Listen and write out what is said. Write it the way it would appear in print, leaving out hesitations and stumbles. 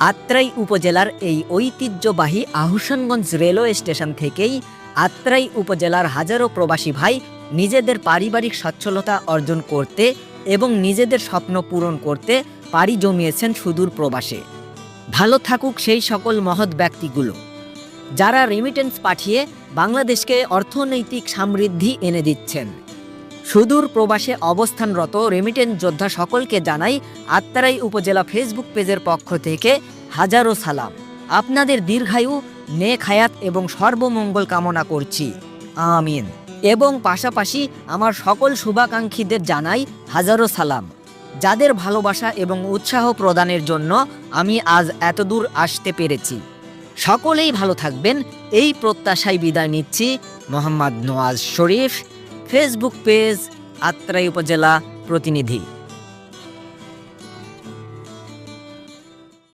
আত্রাই উপজেলার এই ঐতিহ্যবাহী আহসানগঞ্জ রেলওয়ে স্টেশন থেকেই আত্রাই উপজেলার হাজারো প্রবাসী ভাই নিজেদের পারিবারিক সচ্ছলতা অর্জন করতে এবং নিজেদের স্বপ্ন পূরণ করতে পাড়ি জমিয়েছেন সুদূর প্রবাসে। ভালো থাকুক সেই সকল মহৎ ব্যক্তিগুলো যারা রেমিটেন্স পাঠিয়ে বাংলাদেশকে অর্থনৈতিক সমৃদ্ধি এনে দিচ্ছেন। সুদূর প্রবাসে অবস্থানরত রেমিটেন্স যোদ্ধা সকলকে জানাই আত্রাই উপজেলা ফেসবুক পেজের পক্ষ থেকে হাজারো সালাম। আপনাদের দীর্ঘায়ু, নেক হায়াত এবং সর্বমঙ্গল কামনা করছি, আমিন। এবং পাশাপাশি আমার সকল শুভাকাঙ্ক্ষীদের জানাই হাজারো সালাম, যাদের ভালোবাসা এবং উৎসাহ প্রদানের জন্য আমি আজ এতদূর আসতে পেরেছি। সকলেই ভালো থাকবেন এই প্রত্যাশায় বিদায় নিচ্ছি। মোহাম্মদ নওয়াজ শরীফ, ফেসবুক পেজ আত্রাই উপজেলা প্রতিনিধি।